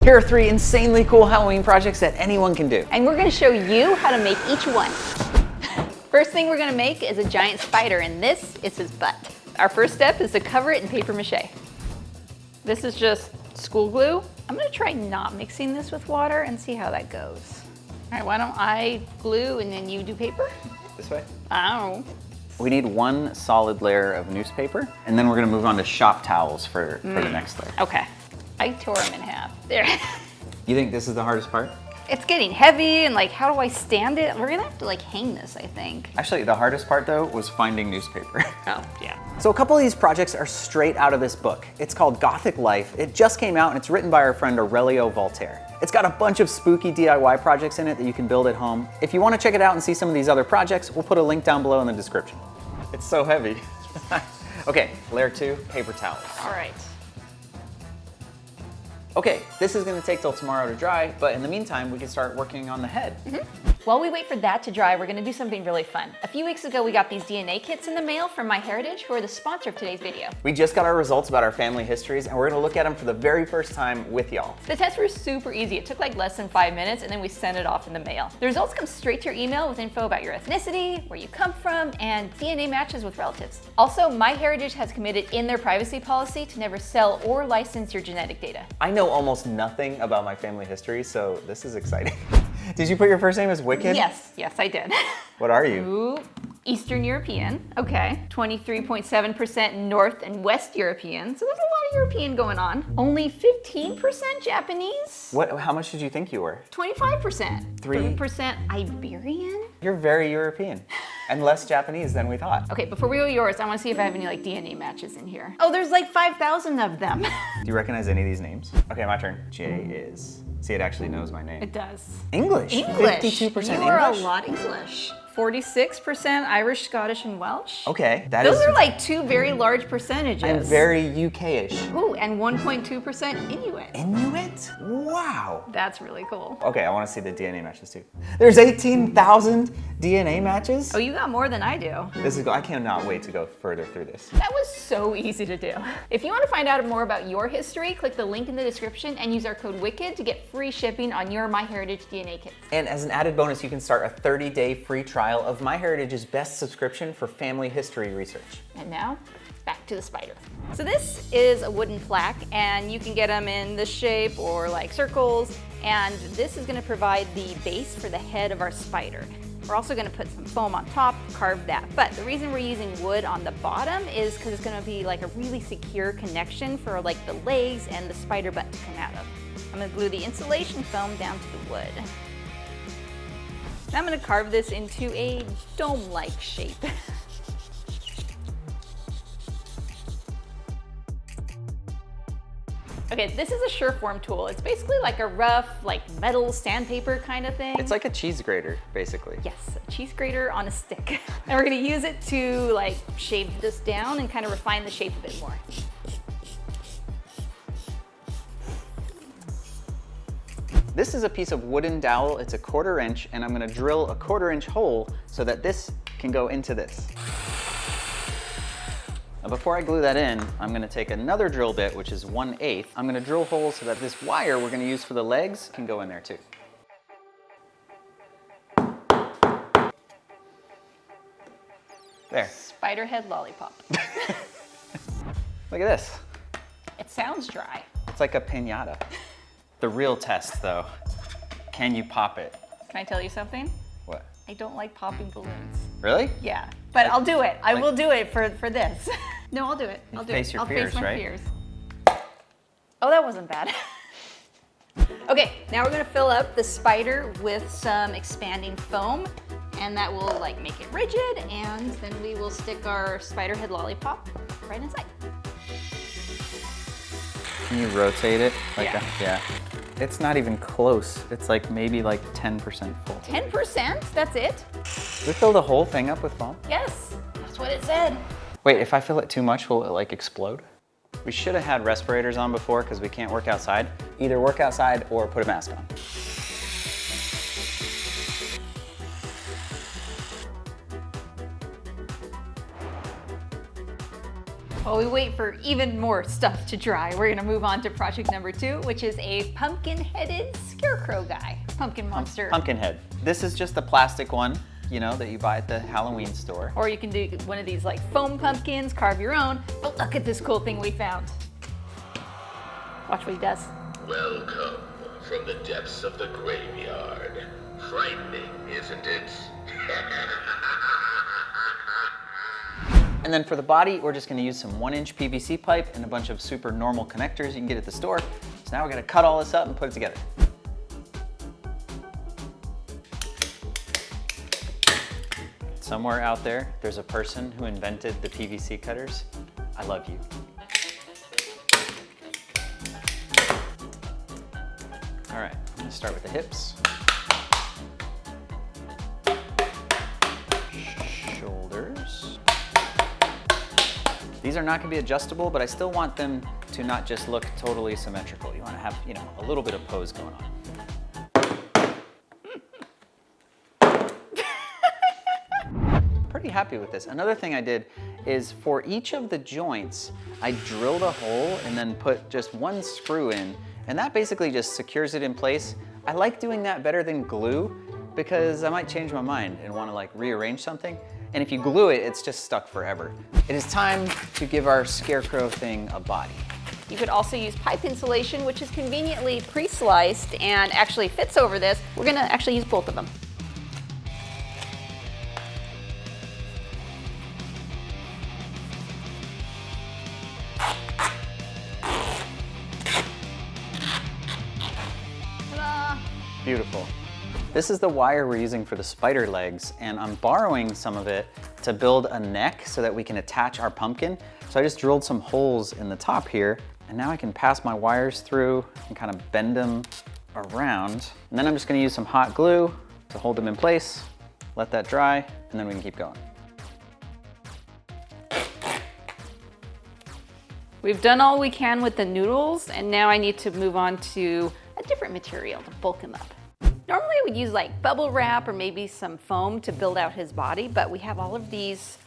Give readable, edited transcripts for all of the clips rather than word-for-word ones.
Here are 3 insanely cool Halloween projects that anyone can do. And we're gonna show you how to make each one. First thing we're gonna make is a giant spider, and this is his butt. Our first step is to cover it in paper mache. This is just school glue. I'm gonna try not mixing this with water and see how that goes. All right, why don't I glue and then you do paper? This way? Oh. We need 1 solid layer of newspaper, and then we're gonna move on to shop towels for the next layer. Okay. I tore them in half. There. You think this is the hardest part? It's getting heavy, and like, how do I stand it? We're gonna have to like hang this, I think. Actually, the hardest part though was finding newspaper. Oh, yeah. So a couple of these projects are straight out of this book. It's called Gothic Life. It just came out and it's written by our friend Aurelio Voltaire. It's got a bunch of spooky DIY projects in it that you can build at home. If you want to check it out and see some of these other projects, we'll put a link down below in the description. It's so heavy. Okay, layer 2, paper towels. All right. Okay, this is gonna take till tomorrow to dry, but in the meantime, we can start working on the head. While we wait for that to dry, we're gonna do something really fun. A few weeks ago, we got these DNA kits in the mail from MyHeritage, who are the sponsor of today's video. We just got our results about our family histories, and we're gonna look at them for the very first time with y'all. The tests were super easy. It took like less than 5 minutes, and then we sent it off in the mail. The results come straight to your email with info about your ethnicity, where you come from, and DNA matches with relatives. Also, MyHeritage has committed in their privacy policy to never sell or license your genetic data. I know almost nothing about my family history, so this is exciting. Did you put your first name as Wicked? Yes, I did. What are you? Ooh, Eastern European, okay. 23.7% North and West European, so there's a lot of European going on. Only 15% Japanese. What? How much did you think you were? 25%. 3% Iberian. You're very European and less Japanese than we thought. Okay, before we go yours, I want to see if I have any like DNA matches in here. Oh, there's like 5,000 of them. Do you recognize any of these names? Okay, my turn. Jay is. See, it actually knows my name. It does. English. English. 52% English. You are a lot English. 46% Irish, Scottish, and Welsh. Okay, Those are like 2 very large percentages. I'm very UK-ish. Ooh, and 1.2% Inuit. Inuit? Wow. That's really cool. Okay, I want to see the DNA matches too. There's 18,000 DNA matches? Oh, you got more than I do. I cannot wait to go further through this. That was so easy to do. If you want to find out more about your history, click the link in the description and use our code WICKED to get free shipping on your MyHeritage DNA kits. And as an added bonus, you can start a 30-day free trial of MyHeritage's best subscription for family history research. And now, back to the spider. So this is a wooden plaque, and you can get them in this shape or like circles, and this is going to provide the base for the head of our spider. We're also going to put some foam on top, carve that. But the reason we're using wood on the bottom is because it's going to be like a really secure connection for like the legs and the spider butt to come out of. I'm going to glue the insulation foam down to the wood. Now I'm going to carve this into a dome-like shape. Okay, this is a Sureform tool. It's basically like a rough, like metal sandpaper kind of thing. It's like a cheese grater, basically. Yes, a cheese grater on a stick. And we're gonna use it to like shave this down and kind of refine the shape a bit more. This is a piece of wooden dowel. It's a 1/4 inch, and I'm gonna drill a 1/4 inch hole so that this can go into this. Now before I glue that in, I'm gonna take another drill bit, which is 1/8. I'm gonna drill holes so that this wire we're gonna use for the legs can go in there too. There. Spider head lollipop. Look at this. It sounds dry. It's like a piñata. The real test though, can you pop it? Can I tell you something? What? I don't like popping balloons. Really? Yeah, but I'll do it. I will do it for this. No, I'll do it. I'll do face it. your I'll fears, face my right? fears. Oh, that wasn't bad. Okay, now we're gonna fill up the spider with some expanding foam, and that will like make it rigid, and then we will stick our spider head lollipop right inside. Can you rotate it? Yeah. Yeah. It's not even close. It's like maybe like 10% full. 10%? That's it? We fill the whole thing up with foam? Yes, that's what it said. Wait, if I fill it too much, will it like explode? We should have had respirators on before because we can't work outside. Either work outside or put a mask on. While we wait for even more stuff to dry, we're gonna move on to project number 2, which is a pumpkin-headed scarecrow guy. Pumpkin monster. Pumpkin head. This is just the plastic one, you know, that you buy at the Halloween store. Or you can do one of these like foam pumpkins, carve your own. But look at this cool thing we found. Watch what he does. Welcome from the depths of the graveyard. Frightening, isn't it? And then for the body, we're just gonna use some 1-inch PVC pipe and a bunch of super normal connectors you can get at the store. So now we're gonna cut all this up and put it together. Somewhere out there, there's a person who invented the PVC cutters. I love you. All right, I'm gonna start with the hips. Shoulders. These are not gonna be adjustable, but I still want them to not just look totally symmetrical. You wanna have, you know, a little bit of pose going on. Pretty happy with this. Another thing I did is for each of the joints, I drilled a hole and then put just one screw in, and that basically just secures it in place. I like doing that better than glue because I might change my mind and want to like rearrange something. And if you glue it, it's just stuck forever. It is time to give our scarecrow thing a body. You could also use pipe insulation, which is conveniently pre-sliced and actually fits over this. We're gonna actually use both of them. Beautiful. This is the wire we're using for the spider legs, and I'm borrowing some of it to build a neck so that we can attach our pumpkin. So I just drilled some holes in the top here, and now I can pass my wires through and kind of bend them around. And then I'm just gonna use some hot glue to hold them in place, let that dry, and then we can keep going. We've done all we can with the noodles, and now I need to move on to a different material to bulk him up. Normally I would use like bubble wrap or maybe some foam to build out his body, but we have all of these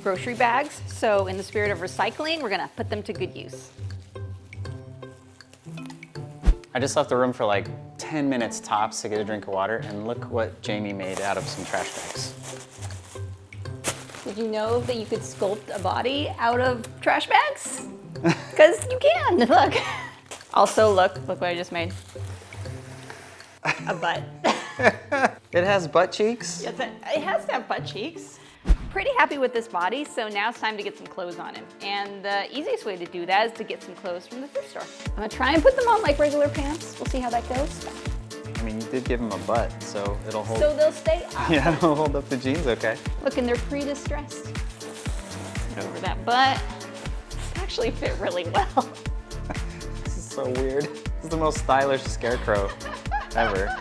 grocery bags. So in the spirit of recycling, we're gonna put them to good use. I just left the room for like 10 minutes tops to get a drink of water, and look what Jaimie made out of some trash bags. Did you know that you could sculpt a body out of trash bags? Because you can, look. Also, look what I just made. A butt. It has butt cheeks? Yes, it has to have butt cheeks. Pretty happy with this body, so now it's time to get some clothes on him. And the easiest way to do that is to get some clothes from the thrift store. I'm gonna try and put them on like regular pants. We'll see how that goes. I mean, you did give him a butt, so it'll hold. So they'll stay up. Yeah, it'll hold up the jeans, okay. Look, and they're pre-distressed. Get over that butt. They actually fit really well. This is so weird. This is the most stylish scarecrow ever.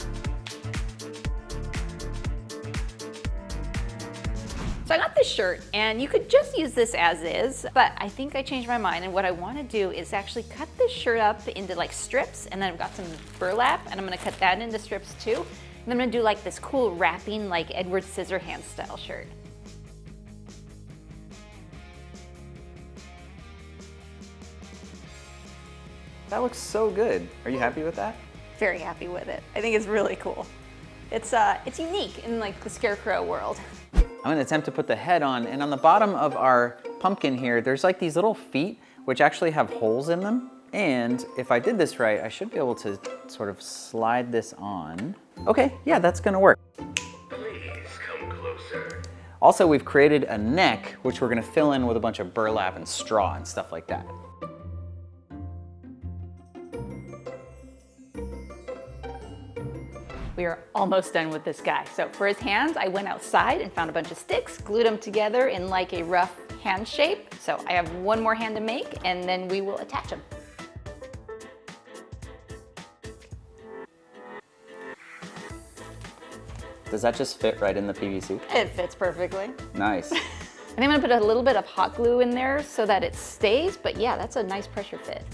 So I got this shirt, and you could just use this as is, but I think I changed my mind, and what I want to do is actually cut this shirt up into like strips, and then I've got some burlap, and I'm going to cut that into strips too. And I'm going to do like this cool wrapping, like Edward Scissorhands style shirt. That looks so good. Are you happy with that? Very happy with it. I think it's really cool. It's unique in like the Scarecrow world. I'm gonna attempt to put the head on, and on the bottom of our pumpkin here, there's like these little feet which actually have holes in them. And if I did this right, I should be able to sort of slide this on. Okay, yeah, that's gonna work. Please come closer. Also, we've created a neck, which we're gonna fill in with a bunch of burlap and straw and stuff like that. We are almost done with this guy. So for his hands, I went outside and found a bunch of sticks, glued them together in like a rough hand shape. So I have one more hand to make, and then we will attach them. Does that just fit right in the PVC? It fits perfectly. Nice. I think I'm gonna put a little bit of hot glue in there so that it stays, but yeah, that's a nice pressure fit.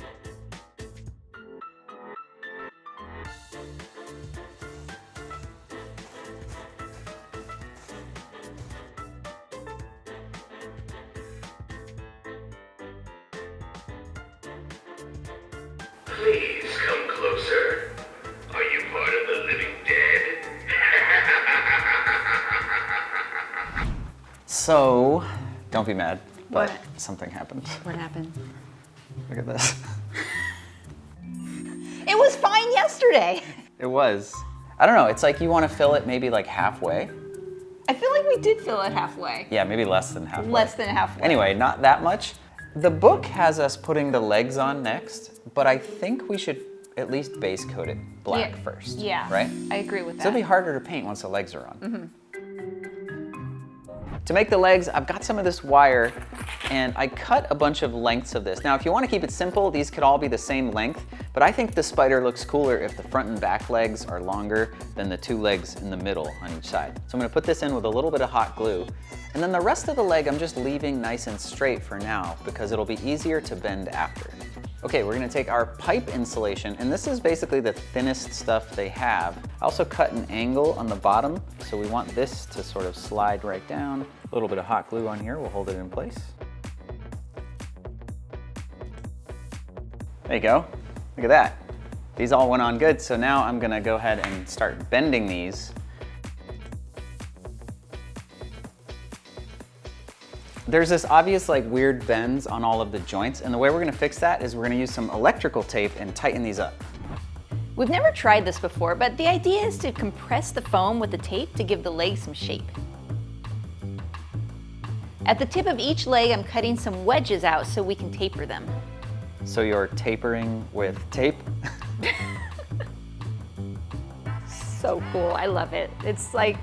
Please come closer. Are you part of the living dead? So, don't be mad, but What? something happened. What happened? Look at this. It was fine yesterday. It was. I don't know, it's like you want to fill it maybe like halfway. I feel like we did fill it halfway. Yeah, maybe less than halfway. Less than halfway. Anyway, not that much. The book has us putting the legs on next, but I think we should at least base coat it black first. Yeah. Right? I agree with that. So it'll be harder to paint once the legs are on. To make the legs, I've got some of this wire and I cut a bunch of lengths of this. Now, if you want to keep it simple, these could all be the same length, but I think the spider looks cooler if the front and back legs are longer than the two legs in the middle on each side. So I'm going to put this in with a little bit of hot glue. And then the rest of the leg I'm just leaving nice and straight for now because it'll be easier to bend after. Okay, we're gonna take our pipe insulation, and this is basically the thinnest stuff they have. I also cut an angle on the bottom, so we want this to sort of slide right down. A little bit of hot glue on here will hold it in place. There you go, look at that. These all went on good, so now I'm gonna go ahead and start bending these. There's this obvious like weird bends on all of the joints, and the way we're gonna fix that is we're gonna use some electrical tape and tighten these up. We've never tried this before, but the idea is to compress the foam with the tape to give the leg some shape. At the tip of each leg, I'm cutting some wedges out so we can taper them. So you're tapering with tape? So cool, I love it. It's like,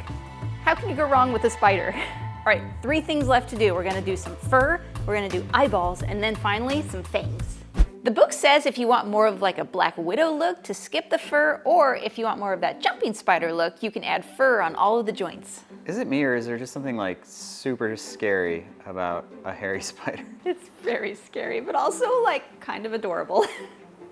how can you go wrong with a spider? All right, 3 things left to do. We're gonna do some fur, we're gonna do eyeballs, and then finally some fangs. The book says if you want more of like a Black Widow look to skip the fur, or if you want more of that jumping spider look, you can add fur on all of the joints. Is it me or is there just something like super scary about a hairy spider? It's very scary, but also like kind of adorable.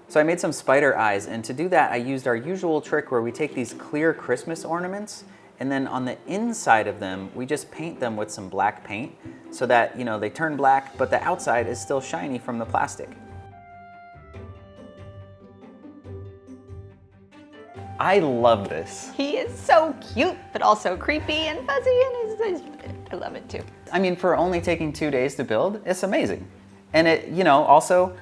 So I made some spider eyes, and to do that I used our usual trick where we take these clear Christmas ornaments and then on the inside of them, we just paint them with some black paint so that, you know, they turn black, but the outside is still shiny from the plastic. I love this. He is so cute, but also creepy and fuzzy, and I love it too. I mean, for only taking 2 days to build, it's amazing. And it, you know, also,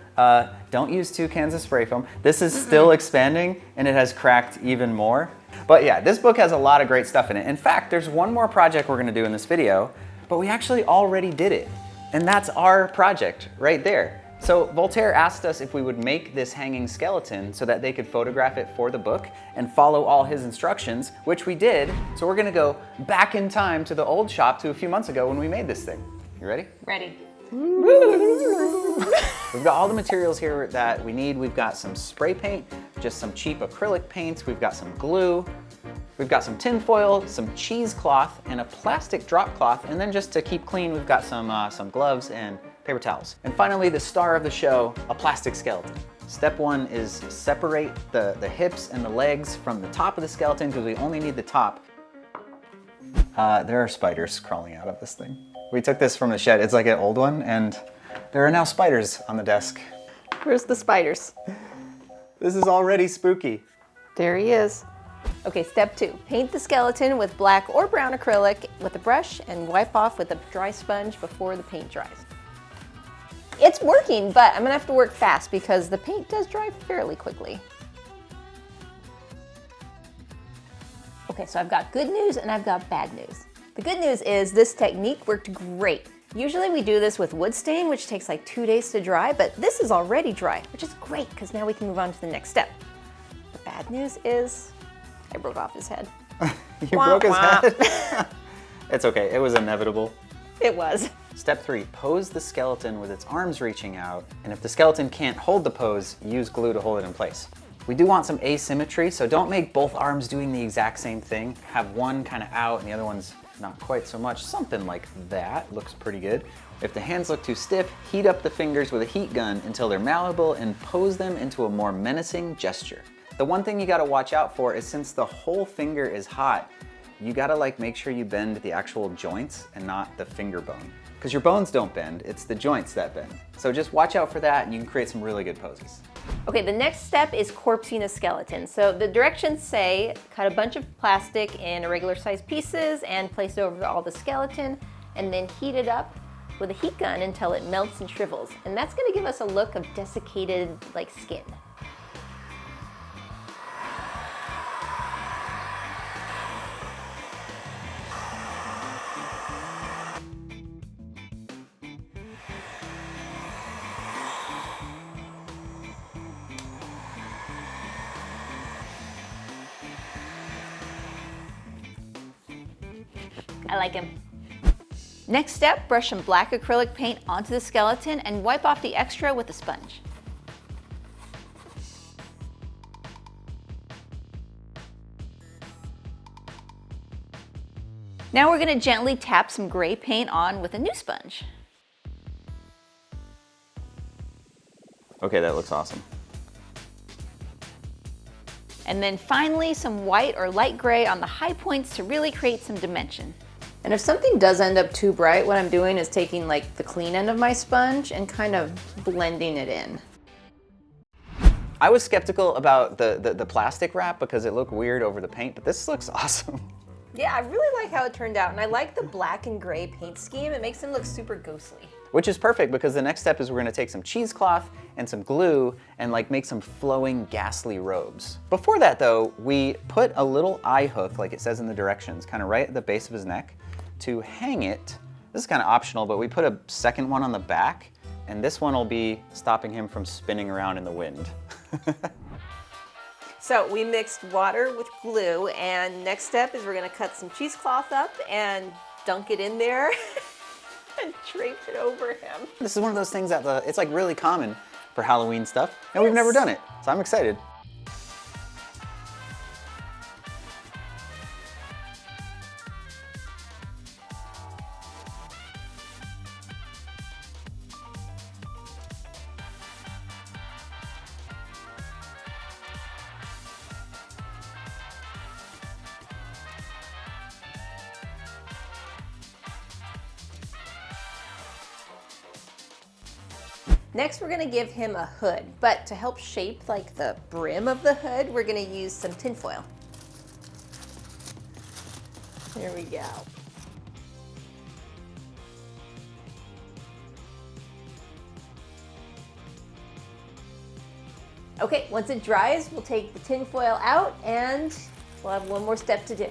don't use 2 cans of spray foam. This is still expanding, and it has cracked even more. But yeah, this book has a lot of great stuff in it. In fact, there's one more project we're gonna do in this video, but we actually already did it. And that's our project right there. So Voltaire asked us if we would make this hanging skeleton so that they could photograph it for the book and follow all his instructions, which we did. So we're gonna go back in time to the old shop to a few months ago when we made this thing. You ready? Ready. We've got all the materials here that we need. We've got some spray paint, just some cheap acrylic paints. We've got some glue. We've got some tin foil, some cheesecloth, and a plastic drop cloth. And then just to keep clean, we've got some gloves and paper towels. And finally, the star of the show, a plastic skeleton. Step 1 is separate the hips and the legs from the top of the skeleton because we only need the top. There are spiders crawling out of this thing. We took this from the shed. It's like an old one, and there are now spiders on the desk. Where's the spiders? This is already spooky. There he is. Okay, step 2. Paint the skeleton with black or brown acrylic with a brush and wipe off with a dry sponge before the paint dries. It's working, but I'm gonna have to work fast because the paint does dry fairly quickly. Okay, so I've got good news and I've got bad news. The good news is this technique worked great. Usually we do this with wood stain, which takes like 2 days to dry, but this is already dry, which is great because now we can move on to the next step. The bad news is I broke off his head. You broke his head? It's okay, it was inevitable. It was. Step 3, pose the skeleton with its arms reaching out, and if the skeleton can't hold the pose, use glue to hold it in place. We do want some asymmetry, so don't make both arms doing the exact same thing. Have one kind of out and the other one's not quite so much. Something like that looks pretty good. If the hands look too stiff, heat up the fingers with a heat gun until they're malleable and pose them into a more menacing gesture. The one thing you gotta watch out for is since the whole finger is hot, you gotta like make sure you bend the actual joints and not the finger bone. Because your bones don't bend, it's the joints that bend. So just watch out for that and you can create some really good poses. Okay, the next step is corpsing a skeleton. So the directions say cut a bunch of plastic in irregular sized pieces and place it over all the skeleton, and then heat it up with a heat gun until it melts and shrivels. And that's gonna give us a look of desiccated, like, skin. I like him. Next step, brush some black acrylic paint onto the skeleton and wipe off the extra with a sponge. Now we're going to gently tap some gray paint on with a new sponge. Okay, that looks awesome. And then finally some white or light gray on the high points to really create some dimension. And if something does end up too bright, what I'm doing is taking like the clean end of my sponge and kind of blending it in. I was skeptical about the plastic wrap because it looked weird over the paint, but this looks awesome. Yeah, I really like how it turned out, and I like the black and gray paint scheme. It makes him look super ghostly. Which is perfect because the next step is we're gonna take some cheesecloth and some glue and like make some flowing ghastly robes. Before that though, we put a little eye hook, like it says in the directions, kind of right at the base of his neck to hang it. This is kind of optional, but we put a second one on the back, and this one will be stopping him from spinning around in the wind. So we mixed water with glue, and next step is we're gonna cut some cheesecloth up and dunk it in there and drape it over him. This is one of those things that it's like really common for Halloween stuff, and we've never done it, so I'm excited. Next, we're gonna give him a hood, but to help shape like the brim of the hood, we're gonna use some tin foil. There we go. Okay, once it dries, we'll take the tin foil out and we'll have one more step to do.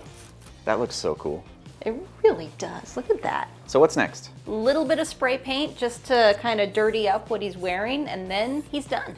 That looks so cool. It really does, look at that. So what's next? A little bit of spray paint just to kind of dirty up what he's wearing, and then he's done.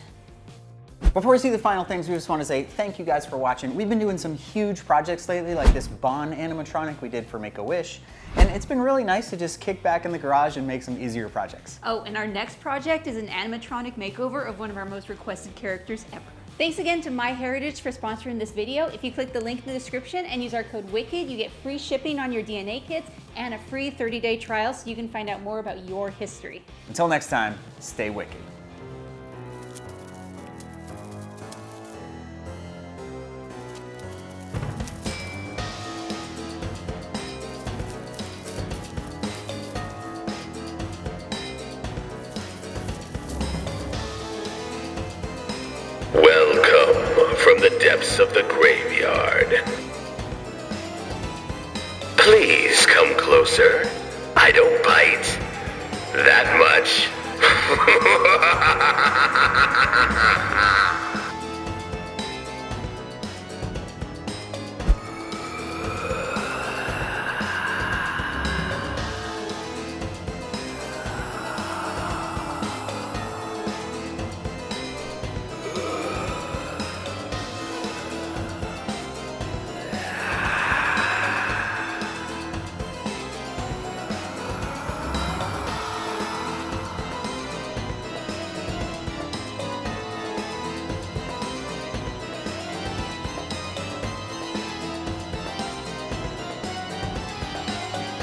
Before we see the final things, we just want to say thank you guys for watching. We've been doing some huge projects lately, like this Bon animatronic we did for Make-A-Wish, and it's been really nice to just kick back in the garage and make some easier projects. Oh, and our next project is an animatronic makeover of one of our most requested characters ever. Thanks again to MyHeritage for sponsoring this video. If you click the link in the description and use our code WICKED, you get free shipping on your DNA kits and a free 30-day trial so you can find out more about your history. Until next time, stay wicked. Welcome from the depths of the graveyard. Please come closer. I don't bite that much.